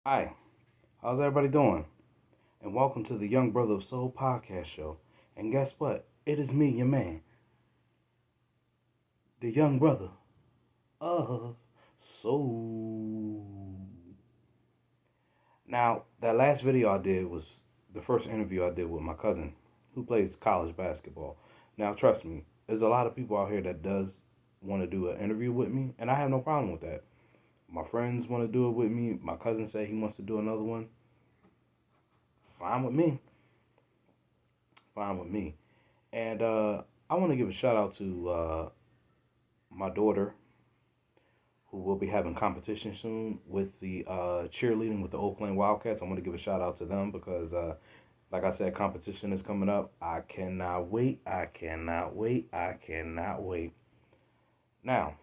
Hi, how's everybody doing? And welcome to the Young Brother of Soul podcast show. And guess what? It is me, your man, the young brother of Soul. Now, that last video I did was the first interview I did with my cousin who plays college basketball. Now, trust me, there's a lot of people out here that does want to do an interview with me, and I have no problem with that. My friends want to do it with me. My cousin said he wants to do another one. Fine with me. Fine with me. And I want to give a shout out to my daughter, who will be having competition soon with the cheerleading with the Oakland Wildcats. I want to give a shout out to them because, like I said, competition is coming up. I cannot wait. I cannot wait. I cannot wait. Now,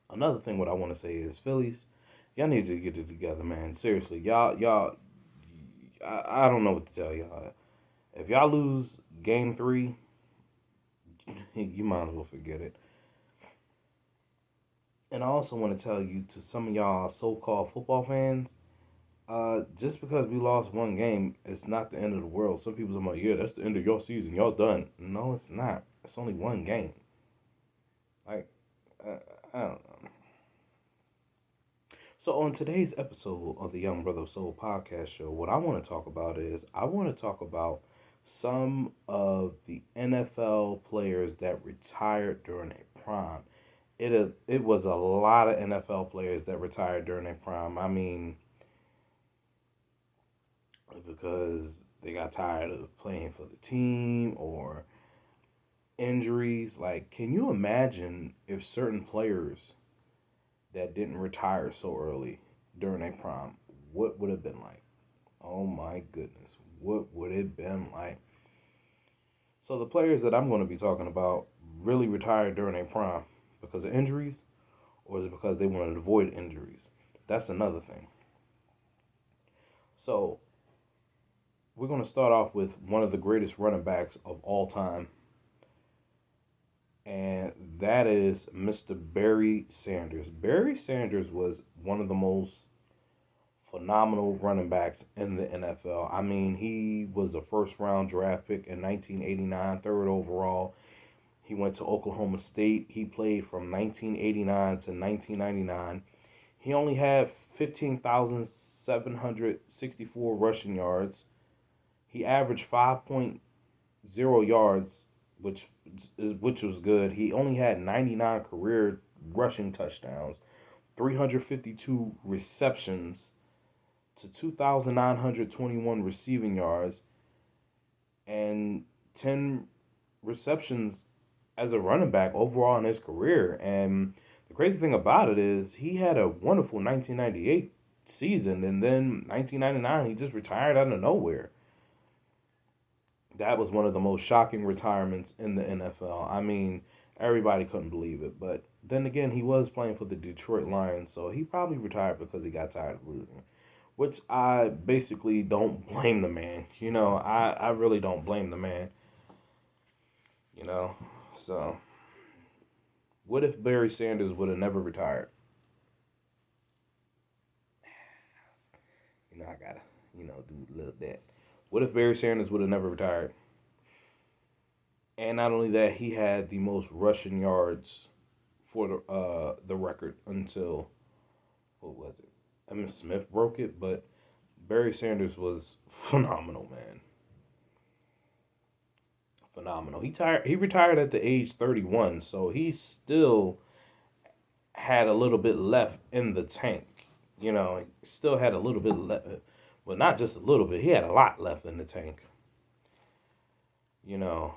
another thing, what I want to say is, Phillies, y'all need to get it together, man. Seriously, y'all. I don't know what to tell y'all. If y'all lose Game 3, you might as well forget it. And I also want to tell you, to some of y'all so-called football fans, just because we lost one game, it's not the end of the world. Some people are like, yeah, that's the end of your season. Y'all done. No, it's not. It's only one game. Like, uh, I don't know. So on today's episode of the Young Brother of Soul podcast show, what I want to talk about is I want to talk about some of the NFL players that retired during their prime. It was a lot of NFL players that retired during their prime. I mean, because they got tired of playing for the team or injuries. Like, can you imagine if certain players that didn't retire so early during their prime, what would it have been like? Oh my goodness, what would it have been like? So the players that I'm going to be talking about really retired during their prime because of injuries, or is it because they wanted to avoid injuries? That's another thing. So we're going to start off with one of the greatest running backs of all time, and that is Mr. Barry Sanders. Barry Sanders was one of the most phenomenal running backs in the NFL. I mean, he was a first round draft pick in 1989, third overall. He went to Oklahoma State. He played from 1989 to 1999. He only had 15,764 rushing yards. He averaged 5.0 yards, which was good. He only had 99 career rushing touchdowns, 352 receptions to 2,921 receiving yards, and 10 receptions as a running back overall in his career. And the crazy thing about it is he had a wonderful 1998 season, and then 1999 he just retired out of nowhere. That was one of the most shocking retirements in the NFL. I mean, everybody couldn't believe it. But then again, he was playing for the Detroit Lions, so he probably retired because he got tired of losing. Which I basically don't blame the man. I really don't blame the man. You know, so what if Barry Sanders would have never retired? I gotta, do a little bit. What if Barry Sanders would have never retired? And not only that, he had the most rushing yards for the record until, what was it? Emmitt Smith broke it, but Barry Sanders was phenomenal, man. Phenomenal. He retired at the age 31, so he still had a little bit left in the tank. He still had a little bit left. Well, not just a little bit. He had a lot left in the tank. You know,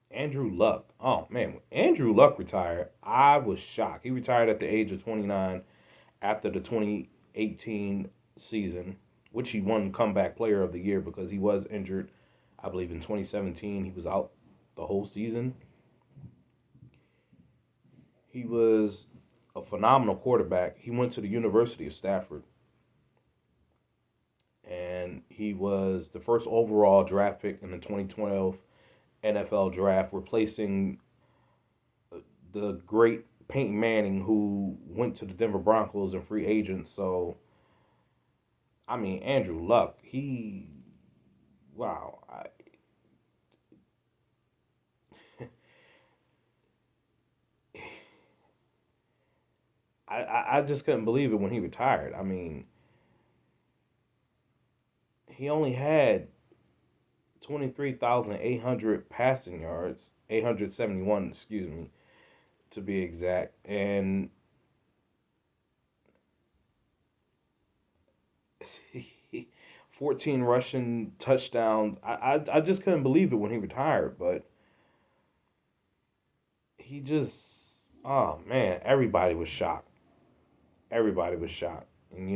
Andrew Luck. Oh man, when Andrew Luck retired, I was shocked. He retired at the age of 29 after the 2018 season, which he won Comeback Player of the Year because he was injured. I believe in 2017 he was out the whole season. He was a phenomenal quarterback. He went to the University of Stafford, and he was the first overall draft pick in the 2012 NFL draft, replacing the great Peyton Manning, who went to the Denver Broncos and free agent. So I mean, Andrew Luck, wow. I just couldn't believe it when he retired. I mean, he only had 23,800 passing yards, 871, excuse me, to be exact, and 14 rushing touchdowns. I just couldn't believe it when he retired, but he just, oh man, everybody was shocked. Everybody was shocked. And he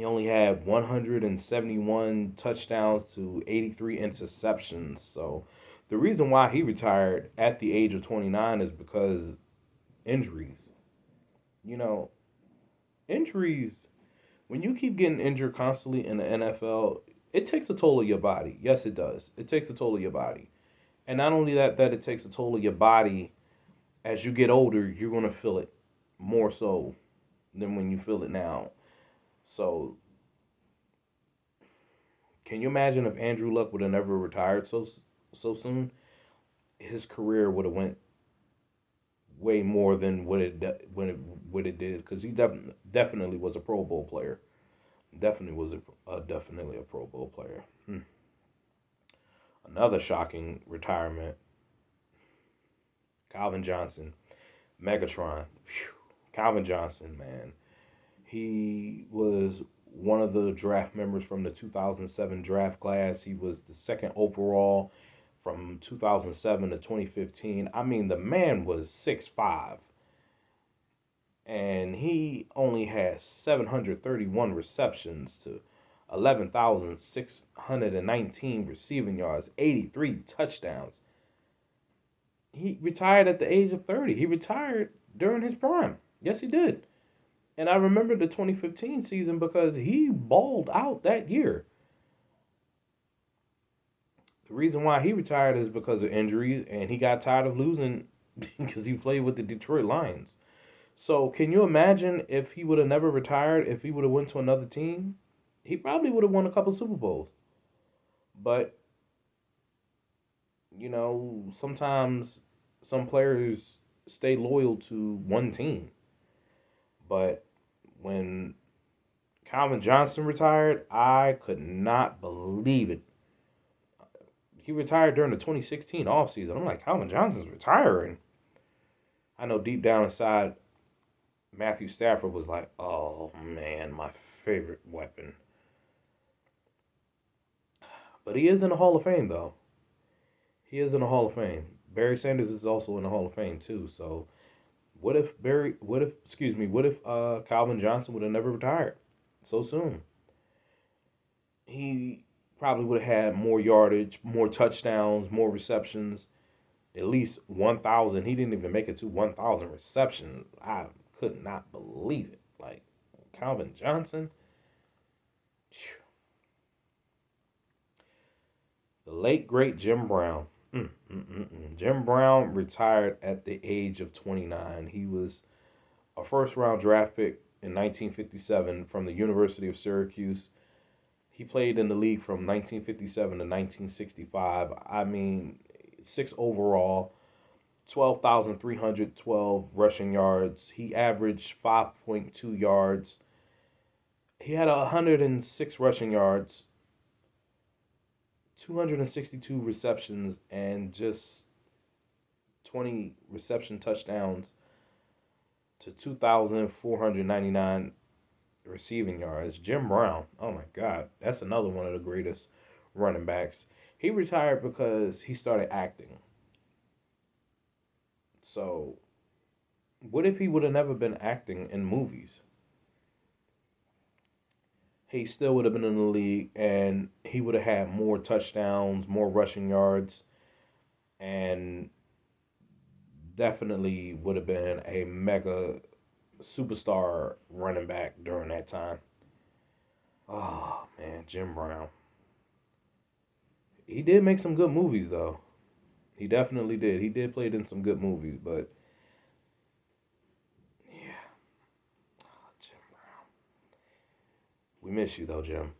only had 171 touchdowns to 83 interceptions. So the reason why he retired at the age of 29 is because injuries. You know, injuries, when you keep getting injured constantly in the NFL, it takes a toll of your body. Yes, it does. It takes a toll of your body. And not only that it takes a toll of your body, as you get older, you're going to feel it more so than when you feel it now. So, can you imagine if Andrew Luck would have never retired so soon? His career would have went way more than what it did because he definitely was a Pro Bowl player. Definitely a Pro Bowl player. Another shocking retirement. Calvin Johnson, Megatron. Whew. Calvin Johnson, man. He was one of the draft members from the 2007 draft class. He was the second overall from 2007 to 2015. I mean, the man was 6'5", and he only had 731 receptions to 11,619 receiving yards, 83 touchdowns. He retired at the age of 30. He retired during his prime. Yes, he did. And I remember the 2015 season because he balled out that year. The reason why he retired is because of injuries and he got tired of losing because he played with the Detroit Lions. So can you imagine if he would have never retired, if he would have went to another team? He probably would have won a couple Super Bowls. But, sometimes some players stay loyal to one team. But when Calvin Johnson retired, I could not believe it. He retired during the 2016 offseason. I'm like, Calvin Johnson's retiring. I know deep down inside, Matthew Stafford was like, oh man, my favorite weapon. But he is in the Hall of Fame, though. He is in the Hall of Fame. Barry Sanders is also in the Hall of Fame, too. So what if Calvin Johnson would have never retired so soon? He probably would have had more yardage, more touchdowns, more receptions, at least 1,000. He didn't even make it to 1,000 receptions. I could not believe it. Like, Calvin Johnson. The late, great Jim Brown. Jim Brown retired at the age of 29. He was a first round draft pick in 1957 from the University of Syracuse. He played in the league from 1957 to 1965. I mean, six overall, 12,312 rushing yards. He averaged 5.2 yards. He had 106 rushing yards, 262 receptions, and just 20 reception touchdowns to 2,499 receiving yards. Jim Brown, oh my God, that's another one of the greatest running backs. He retired because he started acting. So, what if he would have never been acting in movies? He still would have been in the league and he would have had more touchdowns, more rushing yards, and definitely would have been a mega superstar running back during that time. Oh man, Jim Brown. He did make some good movies though. He definitely did. He did play in some good movies, but yeah, oh, Jim Brown. We miss you though, Jim.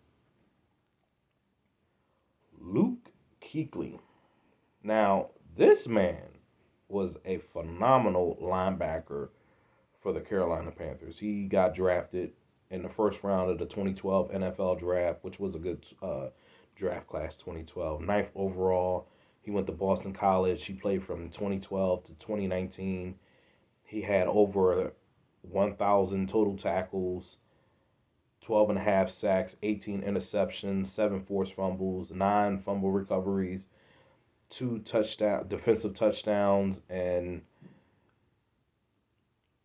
Luke Kuechly. Now, this man was a phenomenal linebacker for the Carolina Panthers. He got drafted in the first round of the 2012 NFL draft, which was a good draft class, 2012. Ninth overall. He went to Boston College. He played from 2012 to 2019. He had over 1,000 total tackles, 12 and a half sacks, 18 interceptions, 7 forced fumbles, 9 fumble recoveries, 2 defensive touchdowns, and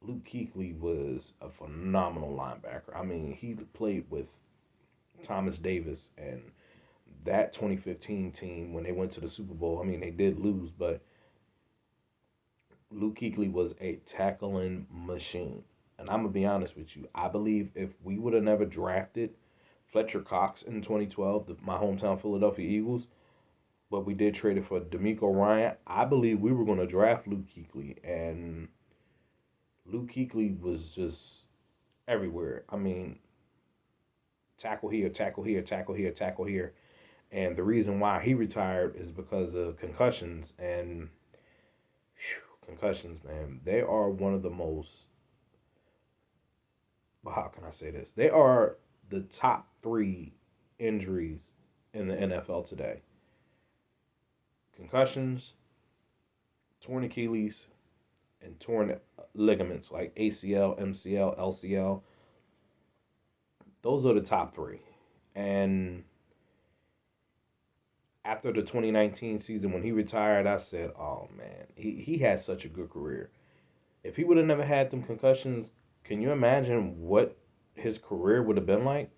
Luke Kuechly was a phenomenal linebacker. I mean, he played with Thomas Davis and that 2015 team when they went to the Super Bowl. I mean, they did lose, but Luke Kuechly was a tackling machine. And I'm going to be honest with you. I believe if we would have never drafted Fletcher Cox in 2012, my hometown Philadelphia Eagles, but we did trade it for DeMeco Ryan, I believe we were going to draft Luke Kuechly. And Luke Kuechly was just everywhere. I mean, tackle here, tackle here, tackle here, tackle here. And the reason why he retired is because of concussions. And concussions, man, they are one of the most, how can I say this? They are the top 3 injuries in the NFL today. Concussions, torn Achilles, and torn ligaments like ACL, MCL, LCL. Those are the top 3. And after the 2019 season when he retired, I said, oh man, he had such a good career. If he would have never had them concussions, can you imagine what his career would have been like?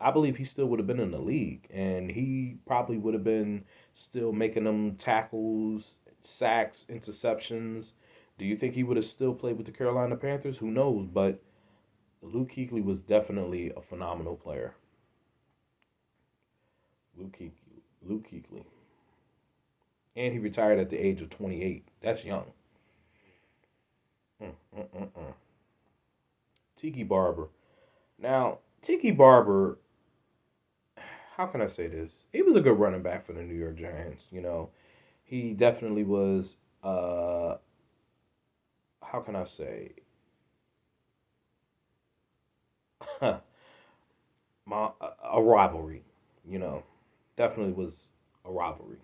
I believe he still would have been in the league, and he probably would have been still making them tackles, sacks, interceptions. Do you think he would have still played with the Carolina Panthers? Who knows? But Luke Kuechly was definitely a phenomenal player. Luke Kuechly. And he retired at the age of 28. That's young. Tiki Barber. Now, Tiki Barber, how can I say this? He was a good running back for the New York Giants. You know, he definitely was. How can I say? A rivalry. You know, definitely was a rivalry.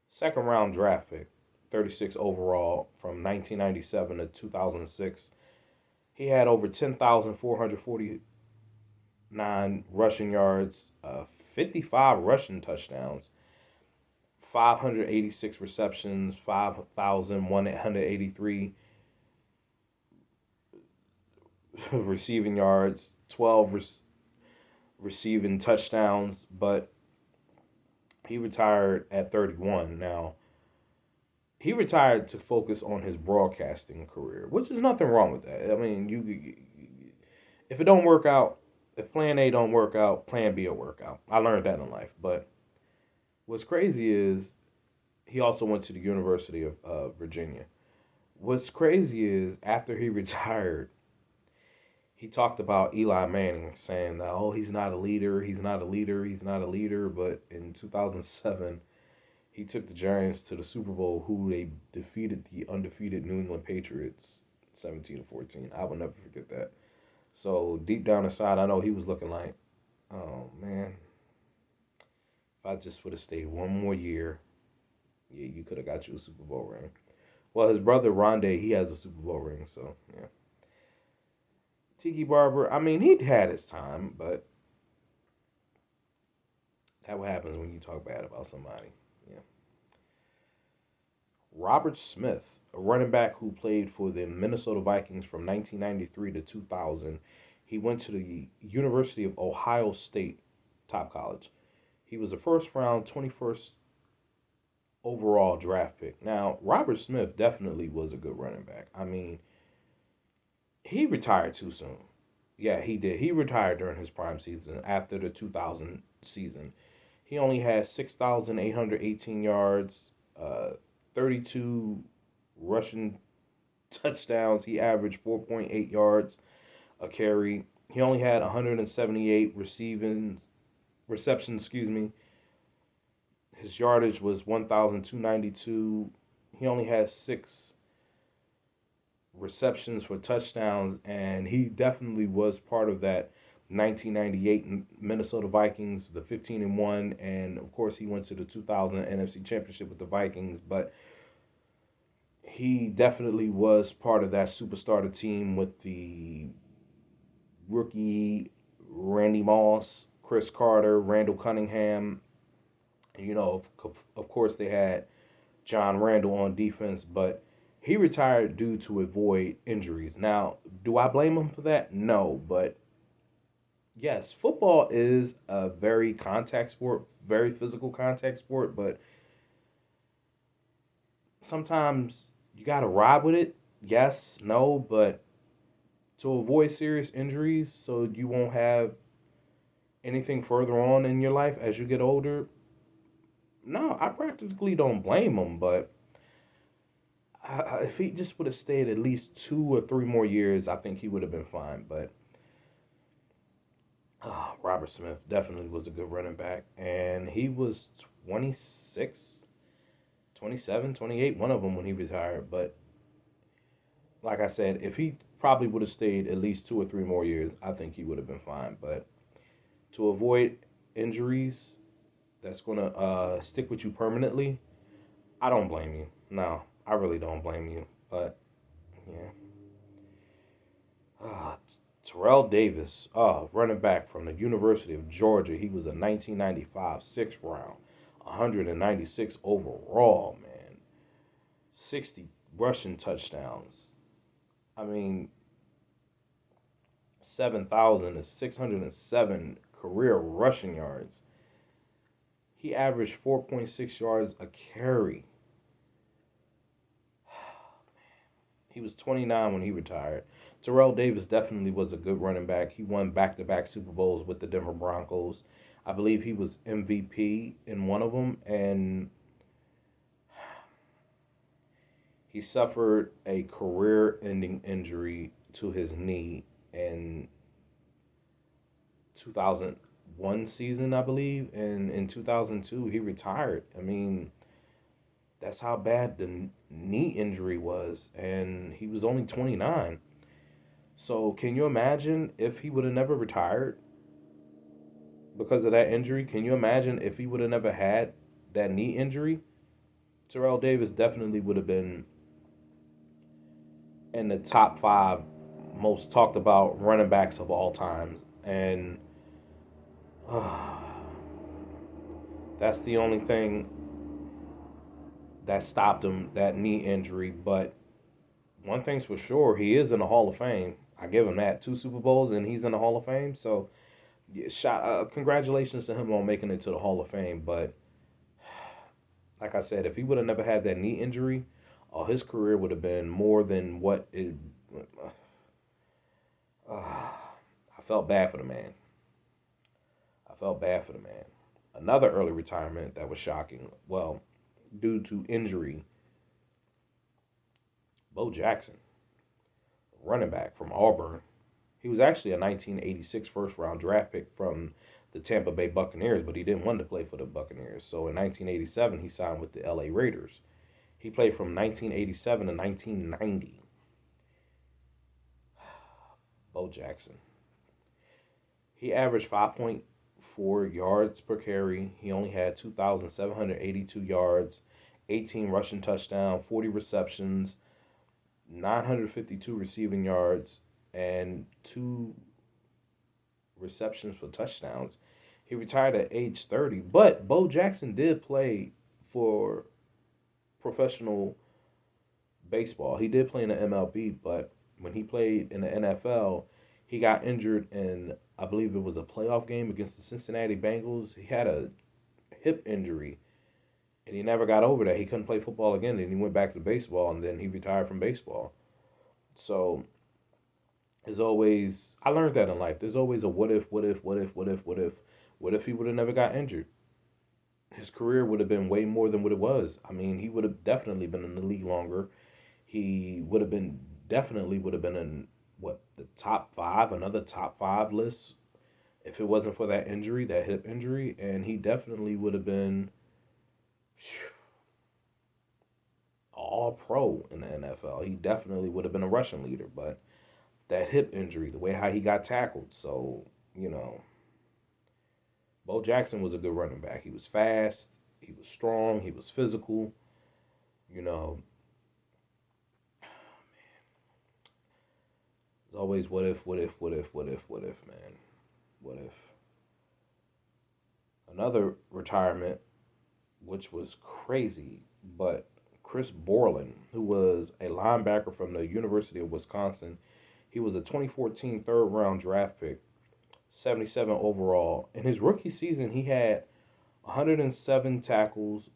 Second round draft pick, 36 overall from 1997 to 2006. He had over 10,449 rushing yards, 55 rushing touchdowns, 586 receptions, 5,183 receiving yards, 12 receiving touchdowns, but he retired at 31. Now, he retired to focus on his broadcasting career, which is nothing wrong with that. I mean, if it don't work out, if plan A don't work out, plan B will work out. I learned that in life. But what's crazy is he also went to the University of Virginia. What's crazy is after he retired, he talked about Eli Manning saying that, oh, he's not a leader, he's not a leader, he's not a leader. But in 2007, he took the Giants to the Super Bowl, who they defeated the undefeated New England Patriots 17-14. I will never forget that. So deep down inside, I know he was looking like, oh man, if I just would have stayed one more year, yeah, you could have got you a Super Bowl ring. Well, his brother Rondé, he has a Super Bowl ring, so yeah. Tiki Barber, I mean, he'd had his time, but that what happens when you talk bad about somebody. Yeah. Robert Smith, a running back who played for the Minnesota Vikings from 1993 to 2000. He went to the University of Ohio State, top college. He was a first round, 21st overall draft pick. Now, Robert Smith definitely was a good running back. I mean, he retired too soon. Yeah, he did. He retired during his prime season after the 2000 season. He only had 6,818 yards, 32 rushing touchdowns. He averaged 4.8 yards a carry. He only had 178 receptions, His yardage was 1,292. He only had 6 receptions for touchdowns, and he definitely was part of that 1998 Minnesota Vikings, the 15-1, and of course he went to the 2000 NFC Championship with the Vikings. But he definitely was part of that superstar team with the rookie Randy Moss, Chris Carter, Randall Cunningham. Of course, they had John Randall on defense, but he retired due to avoid injuries. Now, do I blame him for that? No, but yes, football is a very contact sport, very physical contact sport, but sometimes you got to ride with it. Yes, no, but to avoid serious injuries so you won't have anything further on in your life as you get older, no, I practically don't blame him, but if he just would have stayed at least 2 or 3 more years, I think he would have been fine. But Robert Smith definitely was a good running back. And he was 26, 27, 28, one of them when he retired. But like I said, if he probably would have stayed at least 2 or 3 more years, I think he would have been fine. But to avoid injuries that's going to stick with you permanently, I don't blame you. No, I really don't blame you. But yeah. Ah, Terrell Davis, running back from the University of Georgia. He was a 1995 sixth round, 196 overall, man. 60 rushing touchdowns. I mean, 7,607 career rushing yards. He averaged 4.6 yards a carry. He was 29 when he retired. Terrell Davis definitely was a good running back. He won back-to-back Super Bowls with the Denver Broncos. I believe he was MVP in one of them, and he suffered a career-ending injury to his knee in 2001 season, I believe, and in 2002 he retired. I mean, that's how bad the knee injury was, and he was only 29. So, can you imagine if he would have never retired because of that injury? Can you imagine if he would have never had that knee injury? Terrell Davis definitely would have been in the top 5 most talked about running backs of all times. And that's the only thing that stopped him, that knee injury. But one thing's for sure, he is in the Hall of Fame. I give him that. 2 Super Bowls and he's in the Hall of Fame. So, yeah, congratulations to him on making it to the Hall of Fame. But like I said, if he would have never had that knee injury, his career would have been more than what it. I felt bad for the man. I felt bad for the man. Another early retirement that was shocking. Well, due to injury, Bo Jackson, running back from Auburn. He was actually a 1986 first round draft pick from the Tampa Bay Buccaneers, but he didn't want to play for the Buccaneers. So in 1987, he signed with the LA Raiders. He played from 1987 to 1990. Bo Jackson. He averaged 5.4 yards per carry. He only had 2,782 yards, 18 rushing touchdowns, 40 receptions, 952 receiving yards, and 2 receptions for touchdowns. He retired at age 30, but Bo Jackson did play for professional baseball. He did play in the MLB, but when he played in the NFL, he got injured in, I believe it was a playoff game against the Cincinnati Bengals. He had a hip injury and he never got over that. He couldn't play football again. Then he went back to baseball and then he retired from baseball. So there's always, I learned that in life. There's always a what if, what if, what if, what if, what if. What if he would have never got injured? His career would have been way more than what it was. I mean, he would have definitely been in the league longer. He would have been definitely would have been what, the top five, another top five list if it wasn't for that injury, that hip injury, and he definitely would have been all pro in the NFL. He definitely would have been a rushing leader, but that hip injury, the way how he got tackled. So, you know, Bo Jackson was a good running back. He was fast, he was strong, he was physical. You know, it's always what if, what if, what if, what if, what if, man. What if? Another retirement, which was crazy, but Chris Borland, who was a linebacker from the University of Wisconsin, he was a 2014 third round draft pick, 77 overall. In his rookie season, he had 107 tackles,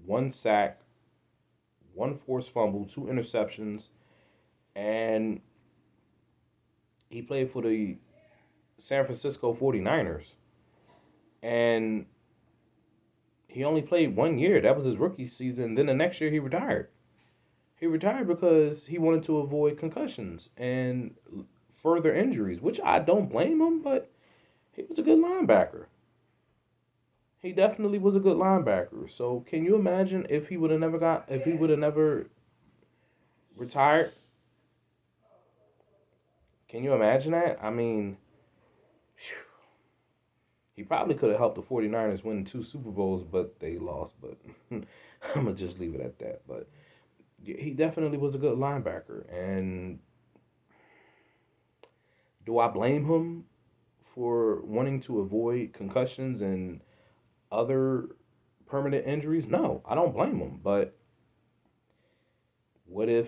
one sack, one forced fumble, two interceptions, and he played for the San Francisco 49ers. And he only played 1 year. That was his rookie season. Then the next year he retired. He retired because he wanted to avoid concussions and further injuries, which I don't blame him, but he was a good linebacker. He definitely was a good linebacker. So can you imagine if he would have never retired? Can you imagine that? I mean, he probably could have helped the 49ers win two Super Bowls, but they lost. But I'm going to just leave it at that. But he definitely was a good linebacker. And do I blame him for wanting to avoid concussions and other permanent injuries? No, I don't blame him. But what if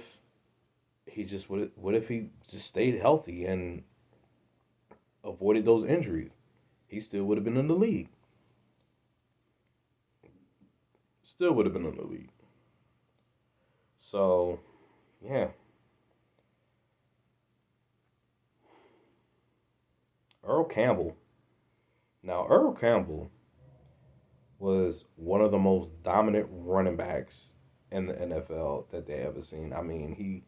what if he just stayed healthy and avoided those injuries? He still would have been in the league. Still would have been in the league. So, yeah. Earl Campbell. Now, Earl Campbell was one of the most dominant running backs in the NFL that they ever seen. I mean, he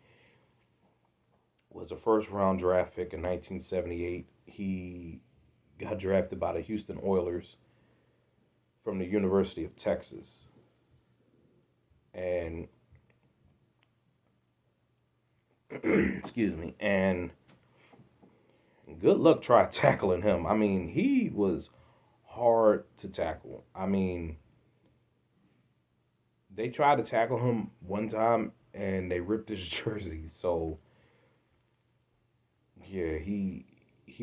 was a first round draft pick in 1978. He got drafted by the Houston Oilers from the University of Texas. And excuse me, and good luck try tackling him. I mean, he was hard to tackle. I mean, they tried to tackle him one time and they ripped his jersey. So, yeah, he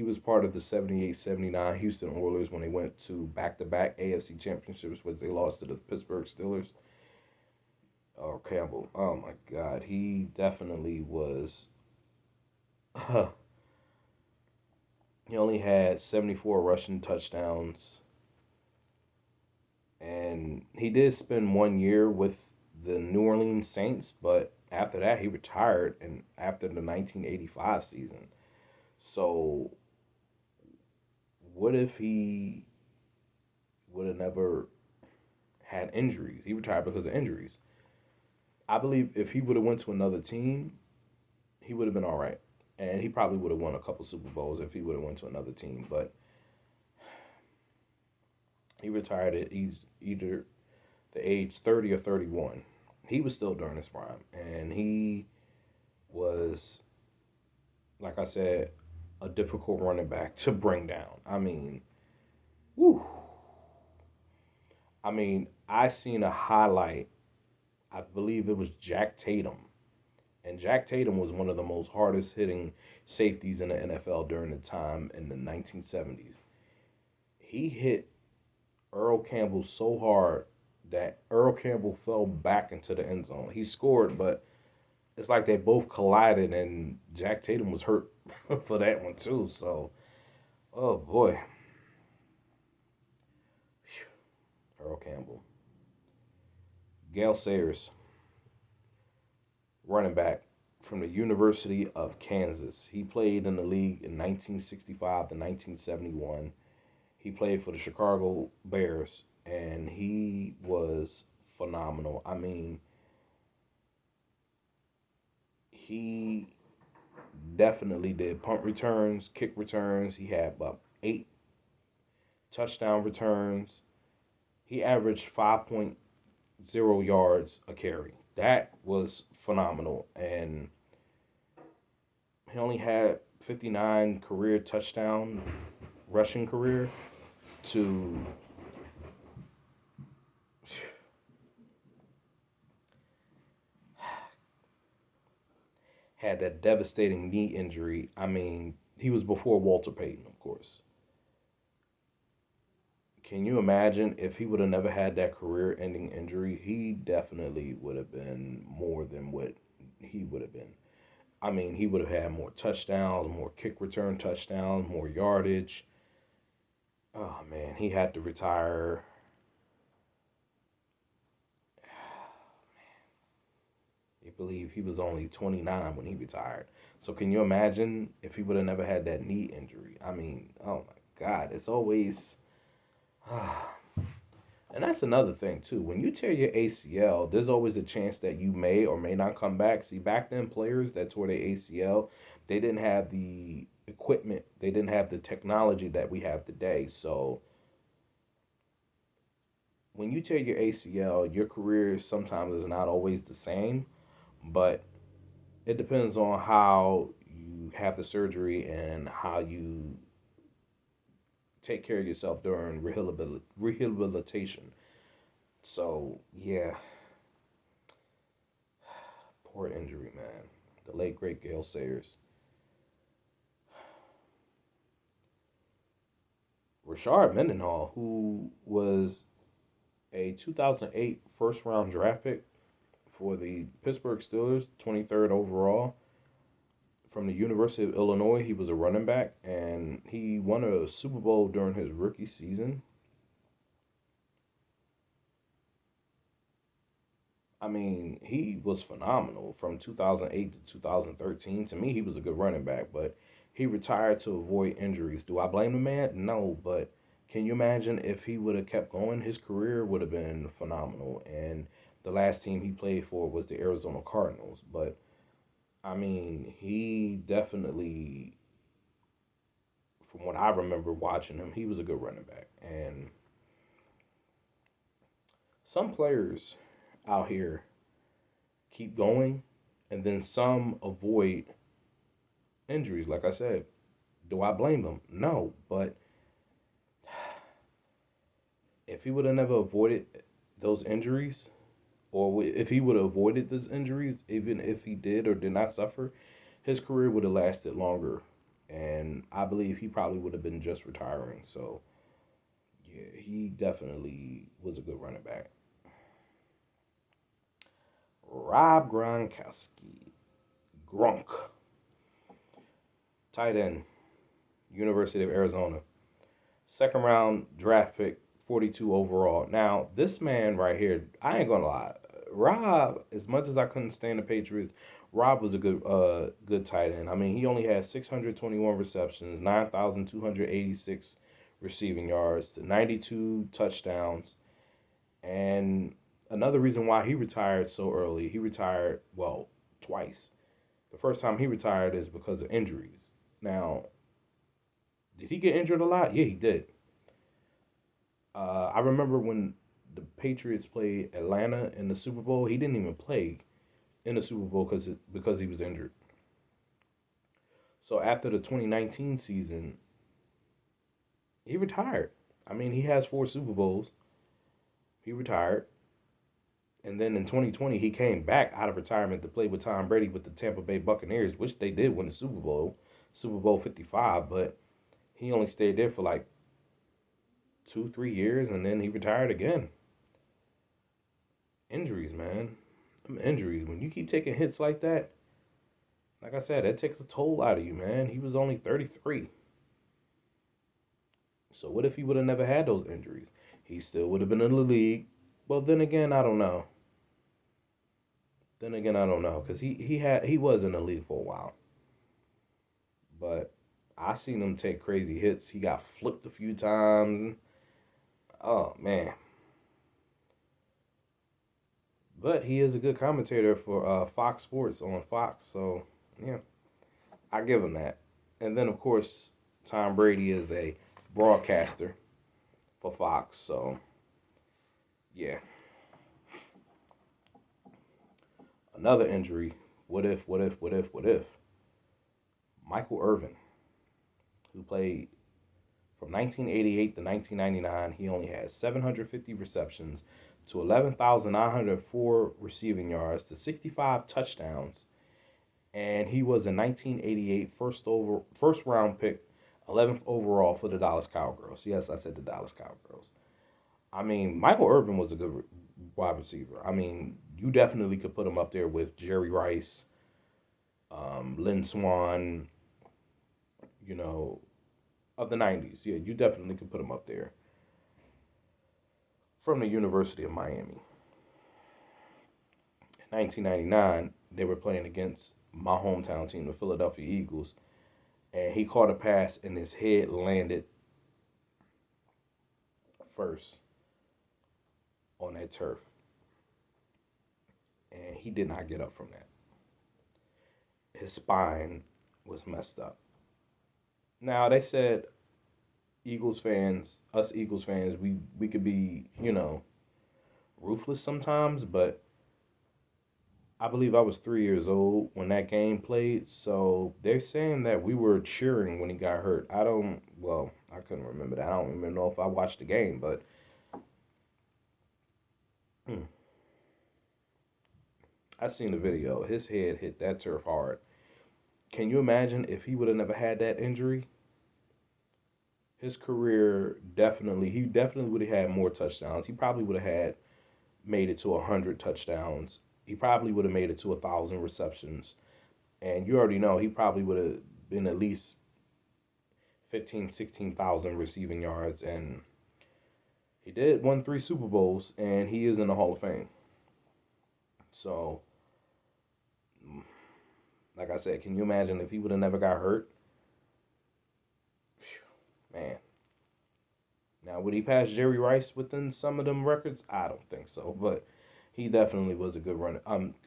was part of the 78-79 Houston Oilers when they went to back-to-back AFC championships, which they lost to the Pittsburgh Steelers. Oh, Campbell. Oh my God, he definitely was. He only had 74 rushing touchdowns, and he did spend 1 year with the New Orleans Saints, but after that he retired and after the 1985 season. So what if he would have never had injuries? He retired because of injuries. I believe if he would have went to another team, he would have been all right. And he probably would have won a couple Super Bowls if he would have went to another team, but he retired at he's either the age 30 or 31. He was still during his prime, and he was, like I said, a difficult running back to bring down. I mean, whew. I mean, I seen a highlight. I believe it was Jack Tatum, and Jack Tatum was one of the most hardest hitting safeties in the NFL during the time in the 1970s. He hit Earl Campbell so hard that Earl Campbell fell back into the end zone. He scored, but it's like they both collided, and Jack Tatum was hurt for that one too. So, oh boy, Earl Campbell, Gale Sayers, running back from the University of Kansas. He played in the league in 1965 to 1971. He played for the Chicago Bears, and he was phenomenal. I mean, he definitely did punt returns, kick returns. He had about 8 touchdown returns. He averaged 5.0 yards a carry. That was phenomenal. And he only had 59 career touchdown rushing career to had that devastating knee injury. I mean, he was before Walter Payton, of course. Can you imagine if he would have never had that career ending injury? He definitely would have been more than what he would have been. I mean, he would have had more touchdowns, more kick return touchdowns, more yardage. Oh man, he had to retire. I believe he was only 29 when he retired. So can you imagine if he would have never had that knee injury? I mean, oh my God, it's always. And that's another thing too. When you tear your ACL, there's always a chance that you may or may not come back. See, back then, players that tore their ACL, they didn't have the equipment, they didn't have the technology that we have today. So when you tear your ACL, your career sometimes is not always the same, but it depends on how you have the surgery and how you take care of yourself during rehabilitation. So yeah, poor injury, man. The late great Gale Sayers. Rashard Mendenhall, who was a 2008 first round draft pick for the Pittsburgh Steelers, 23rd overall, from the University of Illinois. He was a running back and he won a Super Bowl during his rookie season. I mean, he was phenomenal from 2008 to 2013. To me, he was a good running back, but he retired to avoid injuries. Do I blame the man? No, but can you imagine if he would have kept going? His career would have been phenomenal. And the last team he played for was the Arizona Cardinals. But I mean, he definitely, from what I remember watching him, he was a good running back. And some players out here keep going, and then some avoid injuries. Like I said, do I blame them? No, but if he would have never avoided those injuries, or if he would have avoided those injuries, even if he did or did not suffer, his career would have lasted longer. And I believe he probably would have been just retiring. So, yeah, he definitely was a good running back. Rob Gronkowski. Gronk. Tight end, University of Arizona. Second round draft pick, 42 overall. Now, this man right here, I ain't gonna lie. Rob, as much as I couldn't stand the Patriots, Rob was a good tight end. I mean, he only had 621 receptions, 9,286 receiving yards, 92 touchdowns, and another reason why he retired so early, he retired, well, twice. The first time he retired is because of injuries. Now, did he get injured a lot? Yeah, he did. I remember when the Patriots played Atlanta in the Super Bowl, he didn't even play in the Super Bowl because he was injured. So after the 2019 season, he retired. I mean, he has 4 Super Bowls. He retired. And then in 2020, he came back out of retirement to play with Tom Brady with the Tampa Bay Buccaneers, which they did win the Super Bowl, Super Bowl 55. But he only stayed there for like 2, 3 years, and then he retired again. Injuries, man. Injuries. When you keep taking hits like that, like I said, that takes a toll out of you, man. He was only 33. So what if he would have never had those injuries? He still would have been in the league. Well, then again, I don't know. Then again, I don't know because he was in the league for a while, but I seen him take crazy hits. He got flipped a few times. Oh man, but he is a good commentator for Fox Sports on Fox. So yeah, I give him that. And then, of course, Tom Brady is a broadcaster for Fox. So, yeah. Another injury. What if, what if, what if, what if? Michael Irvin, who played from 1988 to 1999, he only had 750 receptions to 11,904 receiving yards to 65 touchdowns, and he was a 1988 first round pick, 11th overall for the Dallas Cowgirls. Yes, I said the Dallas Cowgirls. I mean, Michael Irvin was a good wide receiver. I mean, you definitely could put him up there with Jerry Rice, Lynn Swan, you know, of the 90s. Yeah, you definitely could put him up there. From the University of Miami. In 1999, they were playing against my hometown team, the Philadelphia Eagles, and he caught a pass and his head landed first on that turf. And he did not get up from that. His spine was messed up. Now, they said Eagles fans, us Eagles fans, we could be, ruthless sometimes, but I believe I was 3 years old when that game played, so they're saying that we were cheering when he got hurt. I couldn't remember that. I don't even know if I watched the game, but hmm, I seen the video. His head hit that turf hard. Can you imagine if he would have never had that injury? His career he definitely would have had more touchdowns. He probably would have had made it to 100 touchdowns. He probably would have made it to 1,000 receptions. And you already know he probably would have been at least 15, 16,000 receiving yards. And he did won 3 Super Bowls, and he is in the Hall of Fame. So, like I said, can you imagine if he would have never got hurt? Whew, man. Now, would he pass Jerry Rice within some of them records? I don't think so, but he definitely was a good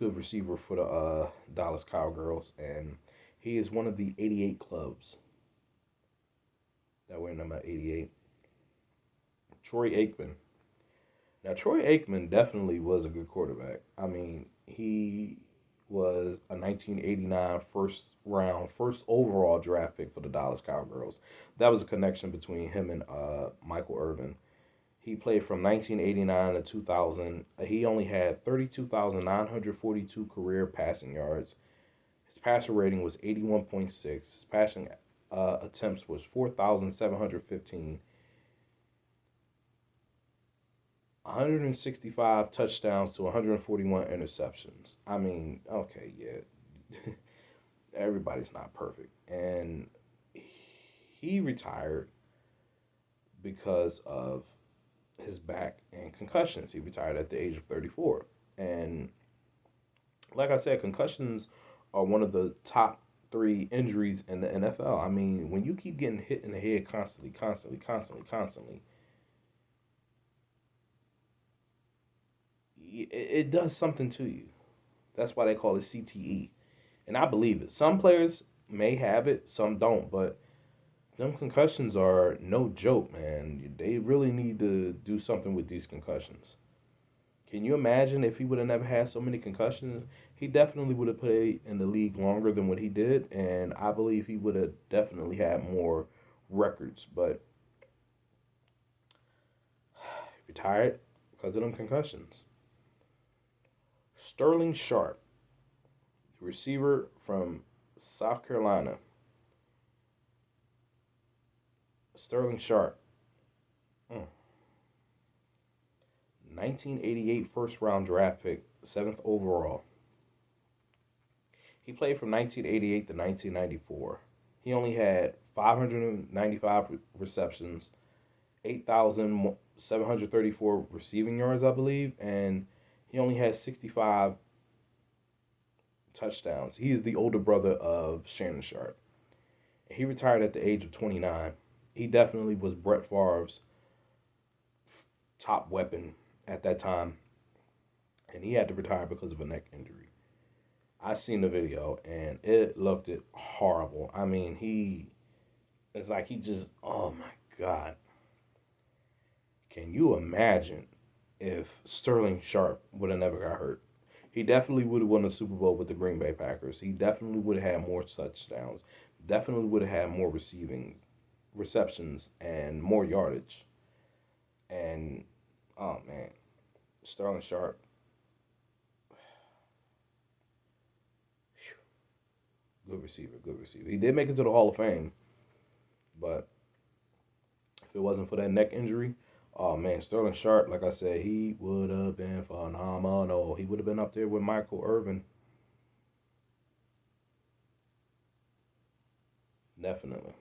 receiver for the Dallas Cowgirls, and he is one of the 88 clubs that were number 88. Troy Aikman. Now, Troy Aikman definitely was a good quarterback. I mean, he was a 1989 first overall draft pick for the Dallas Cowgirls. That was a connection between him and Michael Irvin. He played from 1989 to 2000. He only had 32,942 career passing yards. His passer rating was 81.6. His passing attempts was 4,715. 165 touchdowns to 141 interceptions. I mean, okay, yeah. Everybody's not perfect. And he retired because of his back and concussions. He retired at the age of 34. And like I said, concussions are one of the top 3 injuries in the NFL. I mean, when you keep getting hit in the head constantly, it does something to you. That's why they call it CTE. And I believe it. Some players may have it, some don't, but them concussions are no joke, man. They really need to do something with these concussions. Can you imagine if he would have never had so many concussions? He definitely would have played in the league longer than what he did, and I believe he would have definitely had more records. But he retired because of them concussions. Sterling Sharp, receiver from South Carolina. Sterling Sharp. 1988 first round draft pick, 7th overall. He played from 1988 to 1994. He only had 595 receptions, 8,734 receiving yards, I believe, and he only had 65 touchdowns. He is the older brother of Shannon Sharp. He retired at the age of 29. He definitely was Brett Favre's top weapon at that time, and he had to retire because of a neck injury. I seen the video and it looked it horrible. I mean, it's like he just, oh my God. Can you imagine if Sterling Sharp would have never got hurt? He definitely would have won the Super Bowl with the Green Bay Packers. He definitely would have had more touchdowns. Definitely would have had more receiving receptions and more yardage. And oh man, Sterling Sharp, good receiver, good receiver. He did make it to the Hall of Fame, but if it wasn't for that neck injury, oh man, Sterling Sharp, like I said, he would have been phenomenal. He would have been up there with Michael Irvin. Definitely.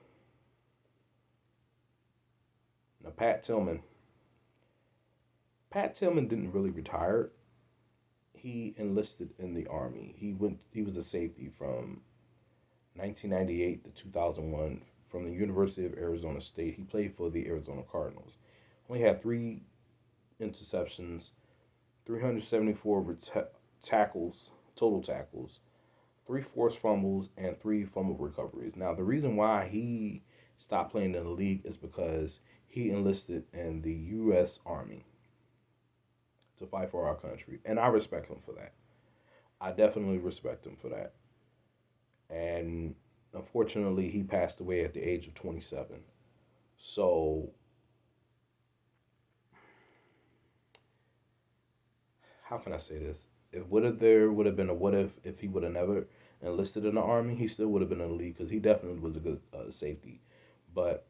Now Pat Tillman. Pat Tillman didn't really retire. He enlisted in the army. He was a safety from 1998 to 2001 from the University of Arizona State. He played for the Arizona Cardinals. Only had 3 interceptions, 374 tackles, total tackles, 3 forced fumbles, and 3 fumble recoveries. Now, the reason why he stopped playing in the league is because he enlisted in the U.S. Army to fight for our country. And I respect him for that. I definitely respect him for that. And unfortunately, he passed away at the age of 27. So, how can I say this? If what if there would have been a what if he would have never enlisted in the army, he still would have been in the league because he definitely was a good safety. But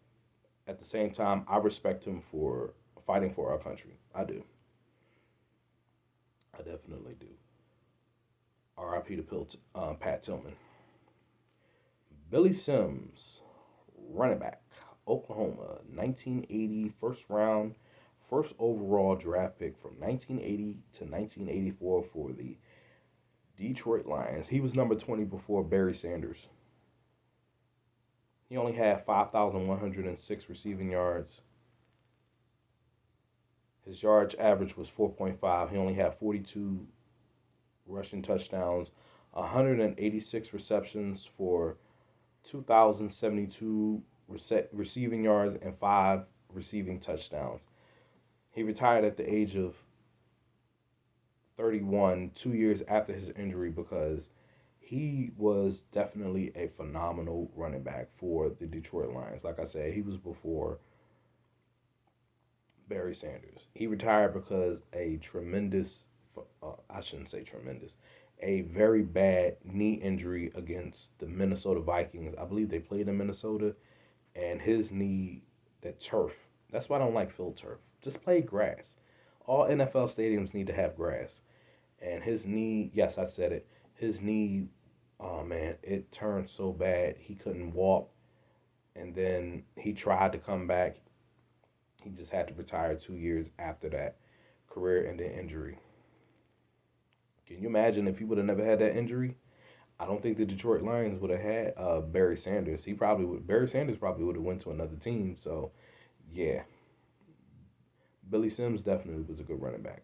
at the same time, I respect him for fighting for our country. I do. I definitely do. R.I.P. to Pat Tillman. Billy Sims, running back, Oklahoma, 1980, first round, first overall draft pick from 1980 to 1984 for the Detroit Lions. He was number 20 before Barry Sanders. He only had 5,106 receiving yards. His yards average was 4.5. He only had 42 rushing touchdowns, 186 receptions for 2,072 receiving yards, and 5 receiving touchdowns. He retired at the age of 31, 2 years after his injury, because he was definitely a phenomenal running back for the Detroit Lions. Like I said, he was before Barry Sanders. He retired because I shouldn't say tremendous, a very bad knee injury against the Minnesota Vikings. I believe they played in Minnesota, and his knee, that turf, that's why I don't like field turf. Just play grass. All NFL stadiums need to have grass. And his knee, yes, I said it, his knee, oh man, it turned so bad he couldn't walk. And then he tried to come back. He just had to retire 2 years after that career ending injury. Can you imagine if he would have never had that injury? I don't think the Detroit Lions would have had Barry Sanders. Barry Sanders probably would have went to another team. So yeah, Billy Sims definitely was a good running back.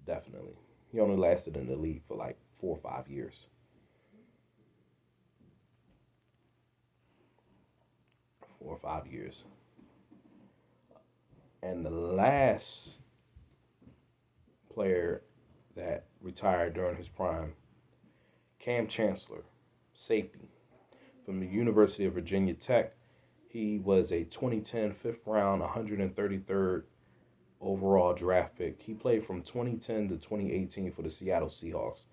Definitely. He only lasted in the league for like 4 or 5 years. 4 or 5 years. And the last player that retired during his prime, Cam Chancellor, safety from the University of Virginia Tech. He was a 2010 fifth round, 133rd overall draft pick. He played from 2010 to 2018 for the Seattle Seahawks.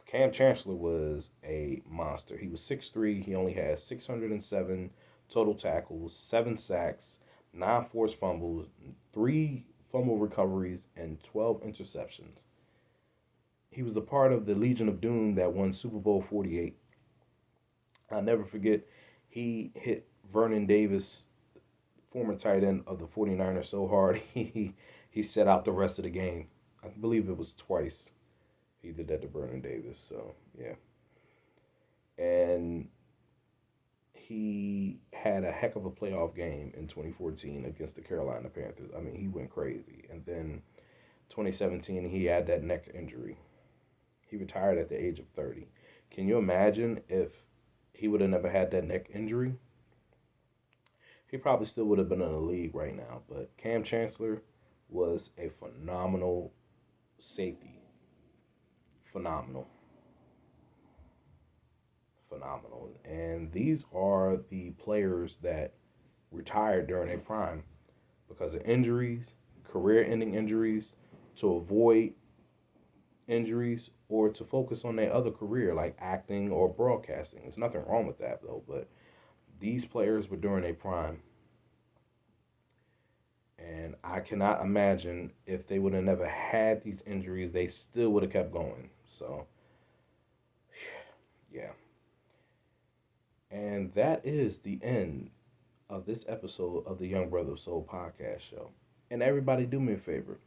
Cam Chancellor was a monster. He was 6'3". He only had 607 total tackles, 7 sacks, 9 forced fumbles, 3 fumble recoveries, and 12 interceptions. He was a part of the Legion of Doom that won Super Bowl 48. I'll never forget, he hit Vernon Davis, former tight end of the 49ers, so hard he set out the rest of the game. I believe it was twice he did that to Vernon Davis. So, yeah. And he had a heck of a playoff game in 2014 against the Carolina Panthers. I mean, he went crazy. And then 2017, he had that neck injury. He retired at the age of 30. Can you imagine if he would have never had that neck injury? He probably still would have been in the league right now. But Cam Chancellor was a phenomenal safety. Phenomenal. Phenomenal. And these are the players that retired during their prime because of injuries, career ending injuries, to avoid injuries, or to focus on their other career like acting or broadcasting. There's nothing wrong with that though, but these players were during their prime. And I cannot imagine if they would have never had these injuries, they still would have kept going. So, yeah. And that is the end of this episode of the Young Brother Soul podcast show. And everybody, do me a favor,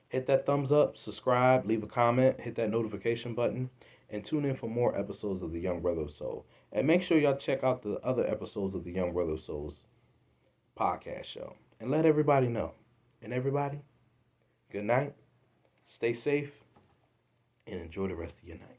hit that thumbs up, subscribe, leave a comment, hit that notification button, and tune in for more episodes of the Young Brother Soul. And make sure y'all check out the other episodes of the Young Brother Souls podcast show. And let everybody know. And everybody, good night, stay safe, and enjoy the rest of your night.